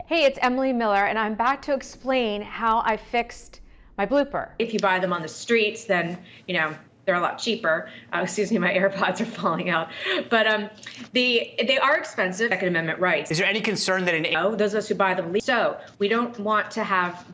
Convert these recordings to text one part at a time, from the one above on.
Hey, it's Emily Miller, and I'm back to explain how I fixed my blooper. If you buy them on the streets, then, they're a lot cheaper. Excuse me, my AirPods are falling out. But they are expensive. Second Amendment rights. Is there any concern that those of us who buy them, so we don't want to have,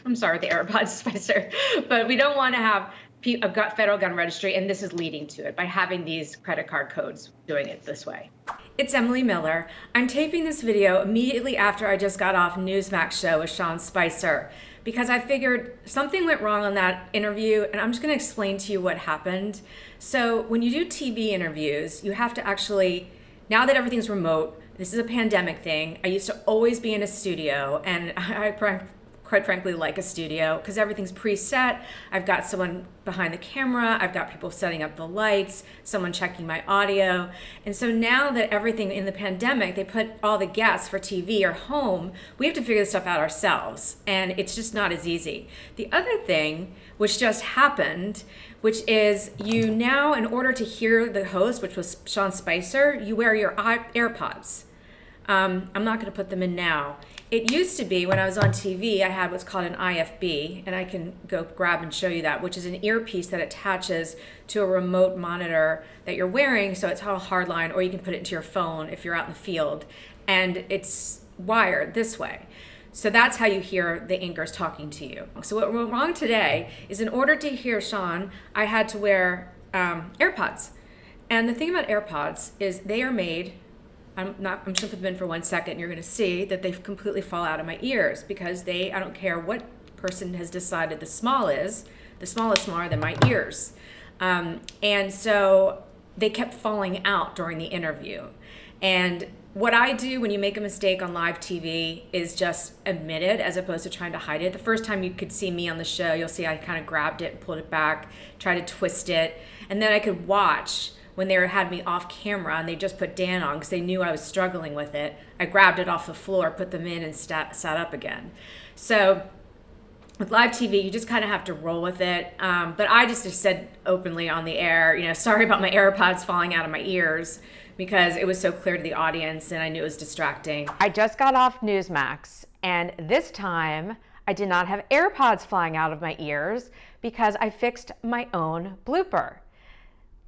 I'm sorry, the AirPods, Spicer, but we don't want to have a federal gun registry, and this is leading to it by having these credit card codes doing it this way. It's Emily Miller. I'm taping this video immediately after I just got off Newsmax show with Sean Spicer because I figured something went wrong on that interview, and I'm just going to explain to you what happened. So when you do TV interviews, you have to actually, now that everything's remote, this is a pandemic thing. I used to always be in a studio, and I quite frankly like a studio because everything's preset. I've got someone behind the camera, I've got people setting up the lights, someone checking my audio. And so now that everything in the pandemic, they put all the guests for TV or home, we have to figure this stuff out ourselves. And it's just not as easy. The other thing, which just happened, which is you now, in order to hear the host, which was Sean Spicer, you wear your AirPods. I'm not going to put them in now. It used to be when I was on TV, I had what's called an IFB, and I can go grab and show you that, which is an earpiece that attaches to a remote monitor that you're wearing, so it's all hardline, or you can put it into your phone if you're out in the field, and it's wired this way. So that's how you hear the anchors talking to you. So what went wrong today is in order to hear Sean, I had to wear AirPods. And the thing about AirPods is they are made, I'm just going to put them in for 1 second, and you're going to see that they completely fall out of my ears because I don't care what person has decided the small is smaller than my ears. And so they kept falling out during the interview. And what I do when you make a mistake on live TV is just admit it as opposed to trying to hide it. The first time you could see me on the show, you'll see I kind of grabbed it and pulled it back, tried to twist it, and then I could watch when they had me off camera and they just put Dan on because they knew I was struggling with it. I grabbed it off the floor, put them in, and sat up again. So with live TV, you just kind of have to roll with it. But I just said openly on the air, sorry about my AirPods falling out of my ears because it was so clear to the audience and I knew it was distracting. I just got off Newsmax, and this time I did not have AirPods flying out of my ears because I fixed my own blooper.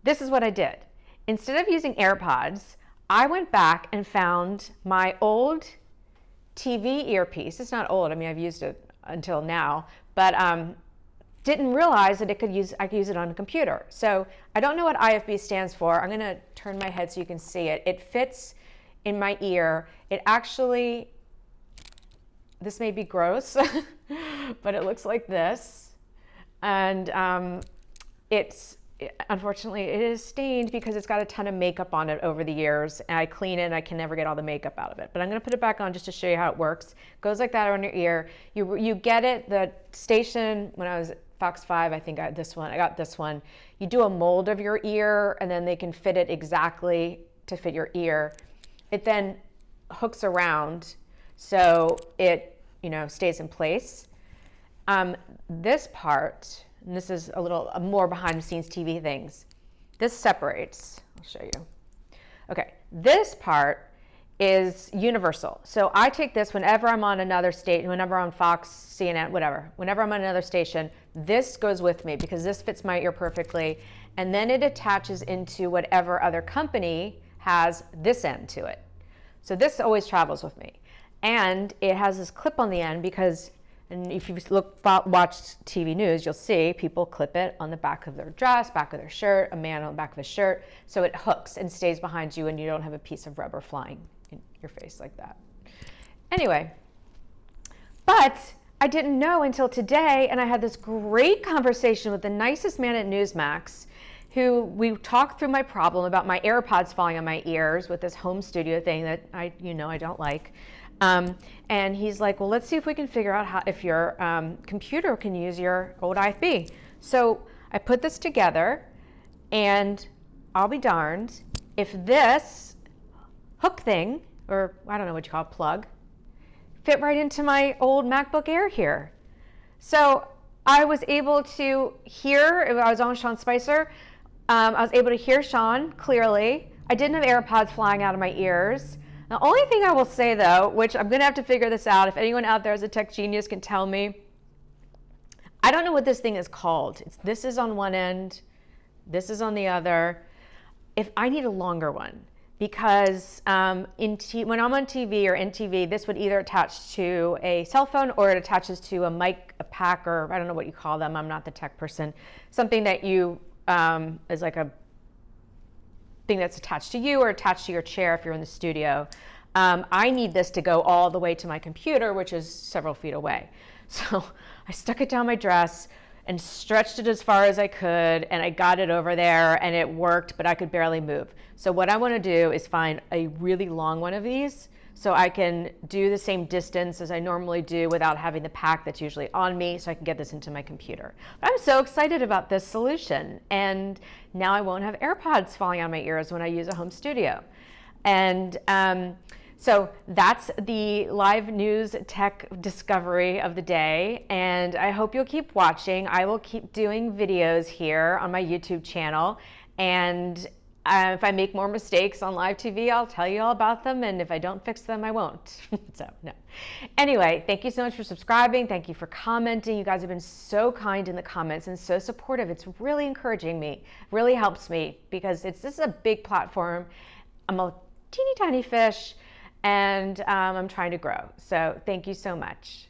This is what I did. Instead of using AirPods, I went back and found my old TV earpiece. It's not old, I've used it until now, but didn't realize that I could use it on a computer. So I don't know what IFB stands for. I'm gonna turn my head so you can see it. It fits in my ear. It actually, this may be gross, but it looks like this. And unfortunately, it is stained because it's got a ton of makeup on it over the years, and I clean it and I can never get all the makeup out of it. But I'm going to put it back on just to show you how it works. It goes like that on your ear. You get it, the station, when I was at Fox 5, I think I got this one. You do a mold of your ear, and then they can fit it exactly to fit your ear. It then hooks around so it stays in place. This part, and this is a little more behind the scenes TV things. This separates, I'll show you. Okay, this part is universal. So I take this whenever I'm on another station, whenever I'm on Fox, CNN, whatever, whenever I'm on another station, this goes with me because this fits my ear perfectly. And then it attaches into whatever other company has this end to it. So this always travels with me. And it has this clip on the end because, and if you watch TV news, you'll see people clip it on the back of their dress, back of their shirt, a man on the back of his shirt, so it hooks and stays behind you and you don't have a piece of rubber flying in your face like that. Anyway, but I didn't know until today, and I had this great conversation with the nicest man at Newsmax, who we talked through my problem about my AirPods falling on my ears with this home studio thing that I don't like. And he's like, well, let's see if we can figure out if your computer can use your old IFB. So I put this together, and I'll be darned if this hook thing, or I don't know what you call it, plug, fit right into my old MacBook Air here. So I was able to hear, I was on Sean Spicer, I was able to hear Sean clearly. I didn't have AirPods flying out of my ears. The only thing I will say though, which I'm gonna have to figure this out, if anyone out there is a tech genius can tell me, I don't know what this thing is called. This is on one end, this is on the other. If I need a longer one, because when I'm on TV or in TV, this would either attach to a cell phone or it attaches to a mic, a pack, or I don't know what you call them. I'm not the tech person. Something that you is like a thing that's attached to you or attached to your chair if you're in the studio. I need this to go all the way to my computer, which is several feet away. So I stuck it down my dress and stretched it as far as I could, and I got it over there and it worked, but I could barely move. So what I want to do is find a really long one of these so I can do the same distance as I normally do without having the pack that's usually on me, so I can get this into my computer. But I'm so excited about this solution, and now I won't have AirPods falling out of my ears when I use a home studio. And so that's the live news tech discovery of the day, and I hope you'll keep watching. I will keep doing videos here on my YouTube channel, and if I make more mistakes on live TV, I'll tell you all about them, and if I don't fix them, I won't. So, no. Anyway, thank you so much for subscribing. Thank you for commenting. You guys have been so kind in the comments and so supportive. It's really encouraging me, really helps me, because this is a big platform. I'm a teeny tiny fish, and I'm trying to grow. So thank you so much.